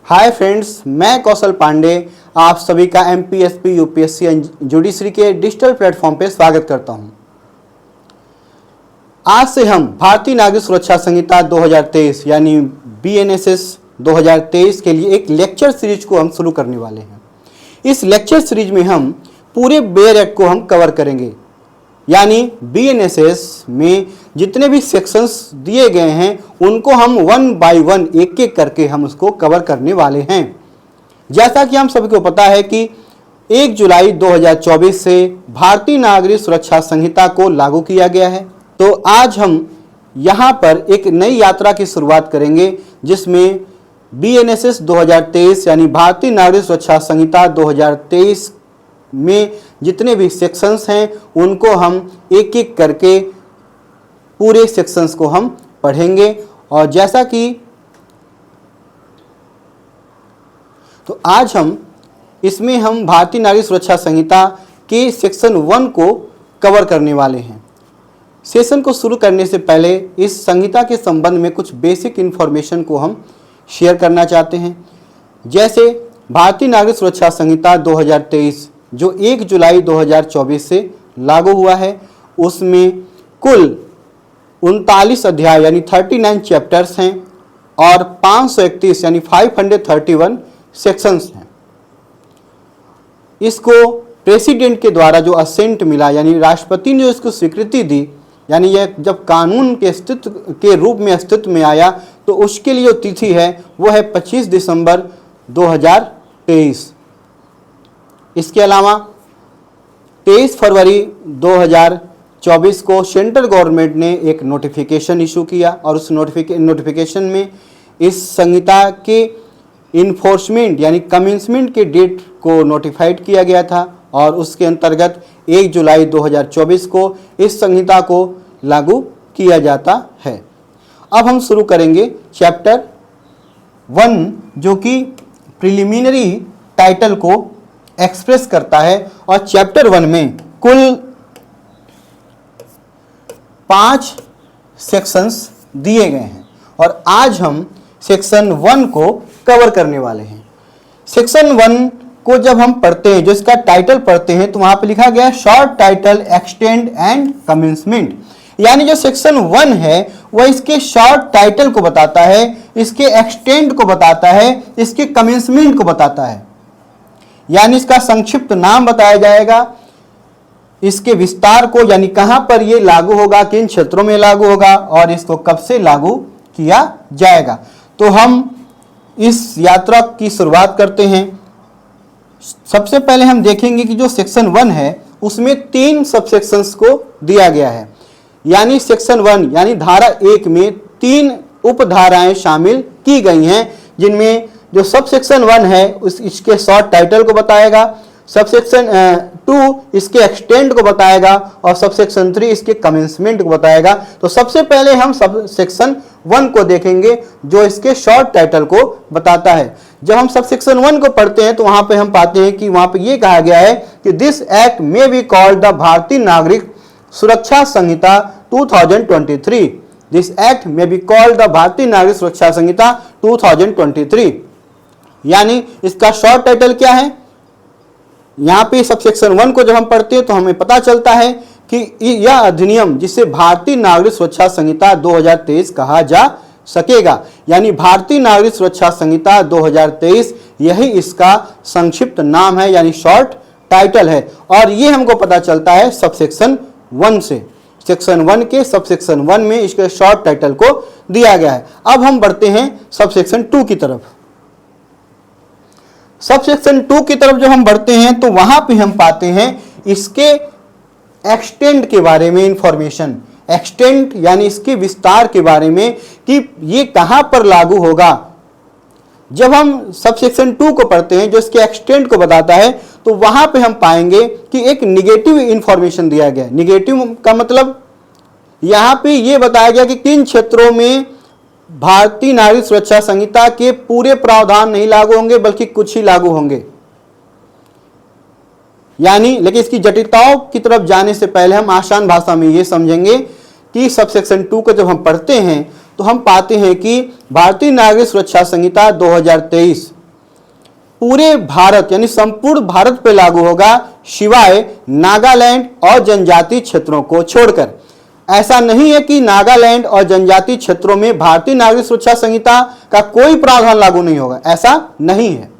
Hi friends, मैं कौशल पांडे आप सभी का एमपीएसपी यूपीएससी एंड जुडिशरी के डिजिटल प्लेटफॉर्म पे स्वागत करता हूं। आज से हम भारतीय नागरिक सुरक्षा संहिता 2023 यानी बीएनएसएस 2023 के लिए एक लेक्चर सीरीज को हम शुरू करने वाले हैं। इस लेक्चर सीरीज में हम पूरे बेयर एक्ट को हम कवर करेंगे, यानी बीएनएसएस में जितने भी सेक्शंस दिए गए हैं उनको हम वन बाय वन एक एक करके हम उसको कवर करने वाले हैं। जैसा कि हम सभी को पता है कि 1 जुलाई 2024 से भारतीय नागरिक सुरक्षा संहिता को लागू किया गया है। तो आज हम यहाँ पर एक नई यात्रा की शुरुआत करेंगे जिसमें बीएनएसएस 2023 यानी भारतीय नागरिक सुरक्षा संहिता 2023 में जितने भी सेक्शंस हैं उनको हम एक एक करके पूरे सेक्शंस को हम पढ़ेंगे। और जैसा कि तो आज हम इसमें हम भारतीय नागरिक सुरक्षा संहिता के सेक्शन 1 को कवर करने वाले हैं। सेशन को शुरू करने से पहले इस संहिता के संबंध में कुछ बेसिक इन्फॉर्मेशन को हम शेयर करना चाहते हैं। जैसे भारतीय नागरिक सुरक्षा संहिता 2023 जो 1 जुलाई 2024 से लागू हुआ है, उसमें कुल 39 अध्याय यानी 39 चैप्टर्स हैं और 531 यानी 531 सेक्शंस हैं। इसको प्रेसिडेंट के द्वारा जो असेंट मिला यानी राष्ट्रपति ने जो इसको स्वीकृति दी, यानी यह जब कानून के अस्तित्व के रूप में अस्तित्व में आया तो उसके लिए जो तिथि है वो है 25 दिसंबर 2023। इसके अलावा 23 फरवरी 2024 को सेंट्रल गवर्नमेंट ने एक नोटिफिकेशन इशू किया और उस नोटिफिकेशन में इस संहिता के इन्फोर्समेंट यानी कमेंसमेंट के डेट को नोटिफाइड किया गया था और उसके अंतर्गत 1 जुलाई 2024 को इस संहिता को लागू किया जाता है। अब हम शुरू करेंगे चैप्टर 1 जो कि प्रिलिमिनरी टाइटल को एक्सप्रेस करता है और चैप्टर 1 में कुल 5 सेक्शंस दिए गए हैं और आज हम सेक्शन 1 को कवर करने वाले हैं। सेक्शन 1 को जब हम पढ़ते हैं, जो इसका टाइटल पढ़ते हैं, तो वहां पे लिखा गया है short title extend and commencement. यानी जो सेक्शन 1 है वह इसके शॉर्ट टाइटल को बताता है, इसके एक्सटेंड को बताता है, इसके कमेंसमेंट को बताता है। यानी इसका संक्षिप्त नाम बताया जाएगा, इसके विस्तार को यानी कहां पर यह लागू होगा, किन क्षेत्रों में लागू होगा और इसको कब से लागू किया जाएगा। तो हम इस यात्रा की शुरुआत करते हैं। सबसे पहले हम देखेंगे कि जो सेक्शन 1 है उसमें 3 सबसेक्शंस को दिया गया है। यानी सेक्शन 1 यानी धारा 1 में 3 उपधाराएं शामिल की गई हैं, जिनमें जो सबसेक्शन 1 है इसके शॉर्ट टाइटल को बताएगा, सबसेक्शन 2 इसके एक्सटेंड को बताएगा और सबसेक्शन 3 इसके कमेंसमेंट को बताएगा। तो सबसे पहले हम सबसेक्शन 1 को देखेंगे जो इसके शॉर्ट टाइटल को बताता है। जब हम सबसेक्शन 1 को पढ़ते हैं तो वहां पे हम पाते हैं कि वहां पे ये कहा गया है कि this act may be called the भारतीय नागरिक सुरक्षा संहिता 2023। This act may be called the भारतीय नागरिक सुरक्षा संहिता 2023। यानी इसका शॉर्ट टाइटल क्या है। यहाँ पे सबसेक्शन 1 को जब हम पढ़ते हैं तो हमें पता चलता है कि यह अधिनियम जिसे भारतीय नागरिक सुरक्षा संहिता 2023 कहा जा सकेगा, यानी भारतीय नागरिक सुरक्षा संहिता 2023 यही इसका संक्षिप्त नाम है यानी शॉर्ट टाइटल है। और ये हमको पता चलता है सबसेक्शन 1 से। सेक्शन 1 के सबसेक्शन 1 में इसके शॉर्ट टाइटल को दिया गया है। अब हम बढ़ते हैं सबसेक्शन 2 की तरफ। सबसेक्शन 2 की तरफ जब हम बढ़ते हैं तो वहां पे हम पाते हैं इसके एक्सटेंड के बारे में इंफॉर्मेशन। एक्सटेंड यानी इसके विस्तार के बारे में कि ये कहां पर लागू होगा। जब हम सबसेक्शन 2 को पढ़ते हैं जो इसके एक्सटेंड को बताता है तो वहां पे हम पाएंगे कि एक निगेटिव इंफॉर्मेशन दिया गया है। निगेटिव का मतलब यहां पे ये बताया गया कि किन क्षेत्रों में भारतीय नागरिक सुरक्षा संहिता के पूरे प्रावधान नहीं लागू होंगे बल्कि कुछ ही लागू होंगे। यानी लेकिन इसकी जटिलताओं की तरफ जाने से पहले हम आसान भाषा में ये समझेंगे कि सबसेक्शन 2 को जब हम पढ़ते हैं तो हम पाते हैं कि भारतीय नागरिक सुरक्षा संहिता 2023 पूरे भारत यानी संपूर्ण भारत पे लागू होगा, सिवाय नागालैंड और जनजातीय क्षेत्रों को छोड़कर। ऐसा नहीं है कि नागालैंड और जनजातीय क्षेत्रों में भारतीय नागरिक सुरक्षा संहिता का कोई प्रावधान लागू नहीं होगा, ऐसा नहीं है।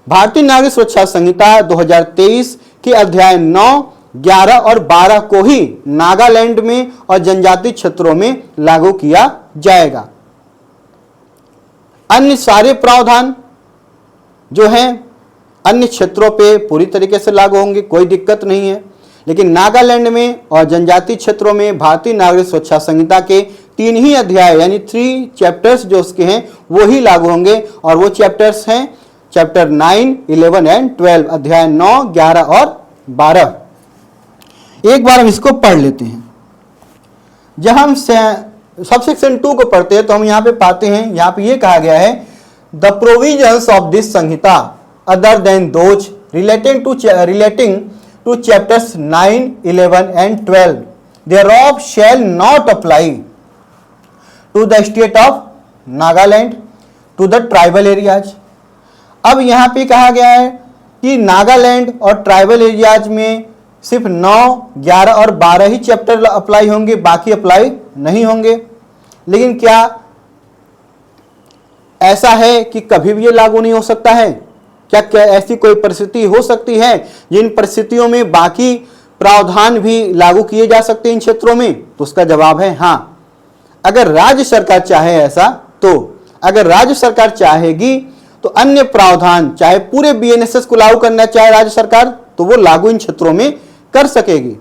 भारतीय नागरिक सुरक्षा संहिता 2023 के अध्याय 9, 11 और 12 को ही नागालैंड में और जनजातीय क्षेत्रों में लागू किया जाएगा। अन्य सारे प्रावधान जो हैं अन्य क्षेत्रों पे पूरी तरीके से लागू होंगे, कोई दिक्कत नहीं है। लेकिन नागालैंड में और जनजातीय क्षेत्रों में भारतीय नागरिक सुरक्षा संहिता के 3 ही अध्याय यानी 3 चैप्टर्स जो उसके हैं वो ही लागू होंगे, और वो चैप्टर्स हैं चैप्टर 9, 11 एंड 12, अध्याय 9, 11 और 12। एक बार हम इसको पढ़ लेते हैं। जब हम सब सेक्शन 2 को पढ़ते हैं तो हम यहाँ पे पाते हैं, यहाँ पे ये कहा गया है, the provisions of this Samhita other than those relating two chapters 9, 11 and 12 thereof shall not apply to the state of Nagaland to the tribal areas। अब यहाँ पे कहा गया है कि नागालैंड और ट्राइबल एरियाज में सिर्फ 9, 11 और 12 ही चैप्टर अप्लाई होंगे, बाकी अप्लाई नहीं होंगे। लेकिन क्या ऐसा है कि कभी भी ये लागू नहीं हो सकता है? क्या ऐसी कोई परिस्थिति हो सकती है जिन परिस्थितियों में बाकी प्रावधान भी लागू किए जा सकते हैं इन क्षेत्रों में? तो उसका जवाब है हाँ, अगर राज्य सरकार चाहे ऐसा तो। अगर राज्य सरकार चाहेगी तो अन्य प्रावधान, चाहे पूरे बीएनएसएस को लागू करना चाहे राज्य सरकार, तो वो लागू इन क्षेत्रों में कर सकेगी।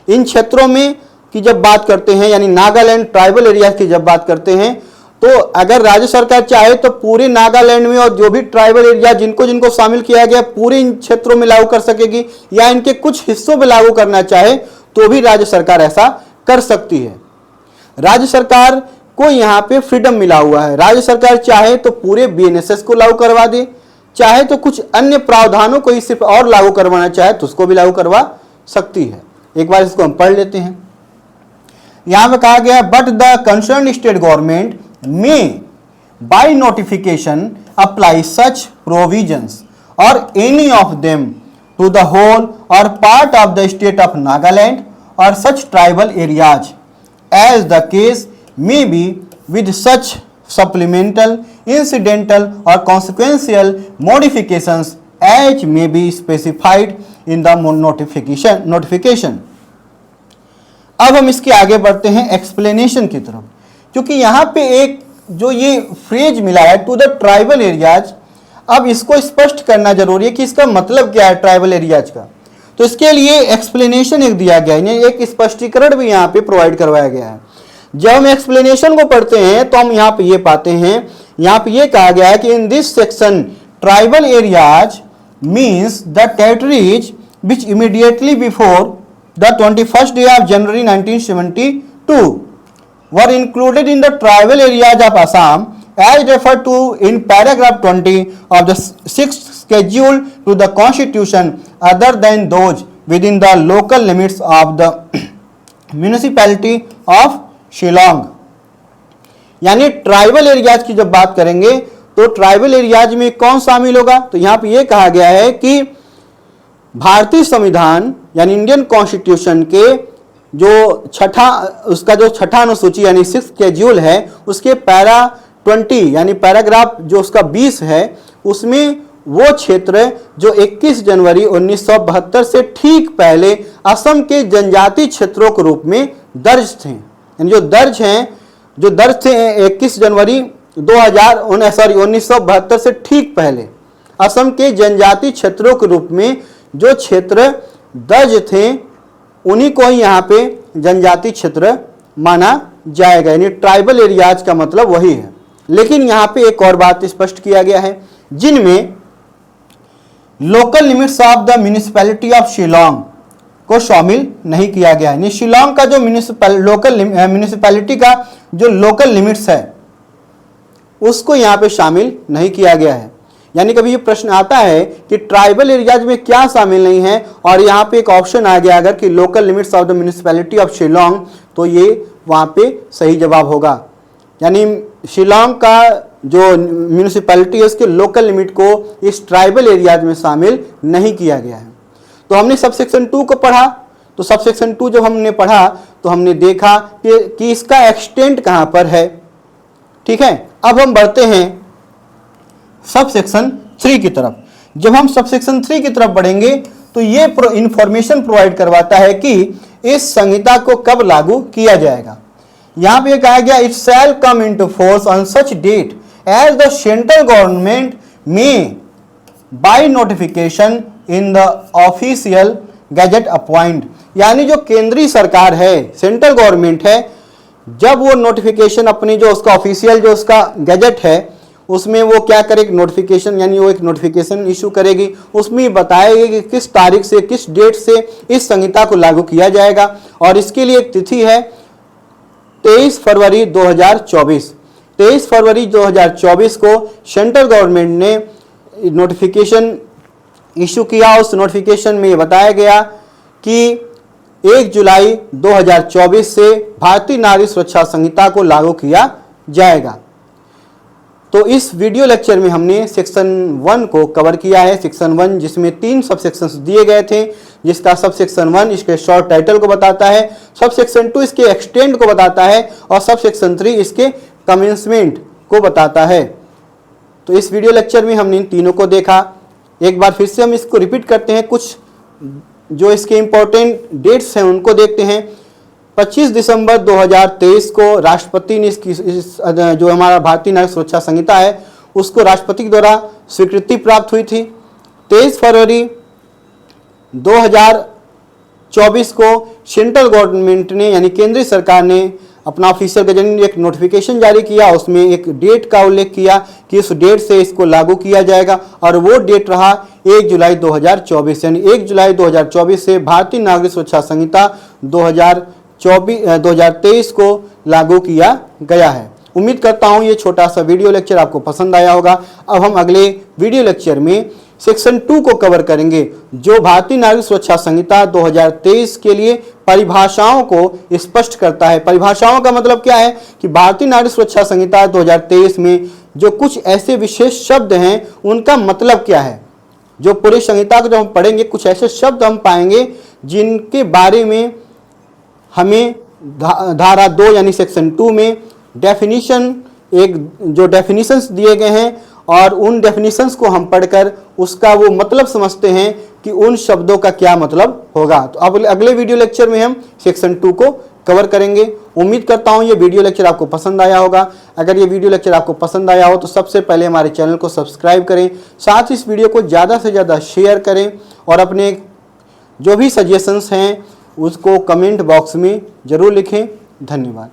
इन क्षेत्रों में की जब बात करते हैं यानी नागालैंड ट्राइबल एरिया की जब बात करते हैं, तो अगर राज्य सरकार चाहे तो पूरे नागालैंड में और जो भी ट्राइबल एरिया जिनको जिनको शामिल किया गया पूरे इन क्षेत्रों में लागू कर सकेगी, या इनके कुछ हिस्सों में लागू करना चाहे तो भी राज्य सरकार ऐसा कर सकती है। राज्य सरकार को यहाँ पे फ्रीडम मिला हुआ है। राज्य सरकार चाहे तो पूरे बीएनएसएस को लागू करवा दे, चाहे तो कुछ अन्य प्रावधानों को ही सिर्फ और लागू करवाना चाहे तो उसको भी लागू करवा सकती है। एक बार इसको हम पढ़ लेते हैं। यहां पे कहा गया, but the concern state government may by notification apply such provisions or any of them to the whole or part of the state of Nagaland or such tribal areas as the case may be with such supplemental, incidental or consequential modifications as may be specified in the notification। अब हम इसके आगे बढ़ते हैं explanation की तरफ, क्योंकि यहाँ पे एक जो ये फ्रेज मिला है टू द ट्राइबल एरियाज, अब इसको स्पष्ट करना जरूरी है कि इसका मतलब क्या है ट्राइबल एरियाज का। तो इसके लिए एक्सप्लेनेशन एक दिया गया है, एक स्पष्टीकरण भी यहाँ पे प्रोवाइड करवाया गया है। जब हम एक्सप्लेनेशन को पढ़ते हैं तो हम यहाँ पे ये पाते हैं, यहाँ पे ये कहा गया है कि in this section tribal areas means the territories which immediately before the 21st day of January 1972 were included in the tribal areas of Assam as referred to in paragraph 20 of the 6th schedule to the constitution other than those within the local limits of the municipality of Shillong. यानी tribal areas की जब बात करेंगे तो tribal areas में कौन शामिल होगा? तो यहां पे ये कहा गया है कि भारतीय संविधान यानी इंडियन कॉन्स्टिट्यूशन के जो छठा अनुसूची यानी 6th शेड्यूल है उसके पैरा 20 यानी पैराग्राफ जो उसका 20 है, उसमें वो क्षेत्र जो 21 जनवरी 1972 से ठीक पहले असम के जनजातीय क्षेत्रों के रूप में दर्ज थे, जो दर्ज थे 21 जनवरी 1972 से ठीक पहले असम के जनजातीय क्षेत्रों के रूप में जो क्षेत्र दर्ज थे उन्हीं को ही यहाँ पे जनजातीय क्षेत्र माना जाएगा, यानी ट्राइबल एरियाज का मतलब वही है। लेकिन यहाँ पे एक और बात स्पष्ट किया गया है, जिनमें local limits of the municipality of Shillong को शामिल नहीं किया गया है। शिलोंग का जो म्यूनिसिपैलिटी का जो लोकल लिमिट्स है उसको यहाँ पे शामिल नहीं किया गया है। यानी कभी ये प्रश्न आता है कि ट्राइबल एरियाज में क्या शामिल नहीं है और यहाँ पे एक ऑप्शन आ गया अगर कि local limits of the municipality of Shillong, तो ये वहाँ पे सही जवाब होगा। यानी शिलोंग का जो म्यूनिसिपैलिटी है उसके लोकल लिमिट को इस ट्राइबल एरियाज में शामिल नहीं किया गया है। तो हमने सब सेक्शन 2 को पढ़ा। तो सब सेक्शन 2 जब हमने पढ़ा तो हमने देखा कि इसका एक्सटेंट कहाँ पर है। ठीक है, अब हम बढ़ते हैं सब सेक्शन 3 की तरफ। जब हम सब सेक्शन 3 की तरफ बढ़ेंगे तो ये इंफॉर्मेशन प्रोवाइड करवाता है कि इस संहिता को कब लागू किया जाएगा। यहां पे कहा गया it shall come into force on such date as the central government may by notification in the official gazette appoint, यानी जो केंद्रीय सरकार है, सेंट्रल गवर्नमेंट है, जब वो नोटिफिकेशन अपनी जो उसका ऑफिशियल जो उसका गैजेट है उसमें वो क्या करेगी, नोटिफिकेशन, यानी वो एक नोटिफिकेशन इशू करेगी, उसमें बताएगी कि किस तारीख से किस डेट से इस संहिता को लागू किया जाएगा। और इसके लिए एक तिथि है 23 फरवरी 2024। 23 फरवरी 2024 को सेंट्रल गवर्नमेंट ने नोटिफिकेशन इशू किया। उस नोटिफिकेशन में ये बताया गया कि 1 जुलाई 2024 से भारतीय नागरिक सुरक्षा संहिता को लागू किया जाएगा। तो इस वीडियो लेक्चर में हमने सेक्शन 1 को कवर किया है। सेक्शन 1 जिसमें 3 सब सेक्शंस दिए गए थे, जिसका सब सेक्शन 1 इसके शॉर्ट टाइटल को बताता है, सब सेक्शन 2 इसके एक्सटेंड को बताता है और सब सेक्शन 3 इसके कमेंसमेंट को बताता है। तो इस वीडियो लेक्चर में हमने इन तीनों को देखा। एक बार फिर से हम इसको रिपीट करते हैं, कुछ जो इसके इंपॉर्टेंट डेट्स हैं उनको देखते हैं। 25 दिसंबर 2023 को राष्ट्रपति ने जो हमारा भारतीय नागरिक सुरक्षा संहिता है उसको राष्ट्रपति के द्वारा स्वीकृति प्राप्त हुई थी। 23 फरवरी 2024 को सेंट्रल गवर्नमेंट ने यानी केंद्रीय सरकार ने अपना ऑफिशियल गजट में एक नोटिफिकेशन जारी किया, उसमें एक डेट का उल्लेख किया कि इस डेट से इसको लागू किया जाएगा और वो डेट रहा 1 जुलाई 2024, यानी 1 जुलाई 2024 से भारतीय नागरिक सुरक्षा संहिता 2023 को लागू किया गया है। उम्मीद करता हूं ये छोटा सा वीडियो लेक्चर आपको पसंद आया होगा। अब हम अगले वीडियो लेक्चर में सेक्शन 2 को कवर करेंगे, जो भारतीय नागरिक सुरक्षा संहिता 2023 के लिए परिभाषाओं को स्पष्ट करता है। परिभाषाओं का मतलब क्या है कि भारतीय नागरिक सुरक्षा संहिता 2023 में जो कुछ ऐसे विशेष शब्द हैं उनका मतलब क्या है। जो पूरी संहिता को जब हम पढ़ेंगे कुछ ऐसे शब्द हम पाएंगे जिनके बारे में हमें धारा 2 यानी सेक्शन 2 में डेफिनेशन, एक जो डेफिनेशंस दिए गए हैं और उन डेफिनेशंस को हम पढ़कर उसका वो मतलब समझते हैं कि उन शब्दों का क्या मतलब होगा। तो अब अगले वीडियो लेक्चर में हम सेक्शन 2 को कवर करेंगे। उम्मीद करता हूँ ये वीडियो लेक्चर आपको पसंद आया होगा। अगर ये वीडियो लेक्चर आपको पसंद आया हो तो सबसे पहले हमारे चैनल को सब्सक्राइब करें, साथ ही इस वीडियो को ज़्यादा से ज़्यादा शेयर करें और अपने जो भी सजेशंस हैं उसको कमेंट बॉक्स में ज़रूर लिखें। धन्यवाद।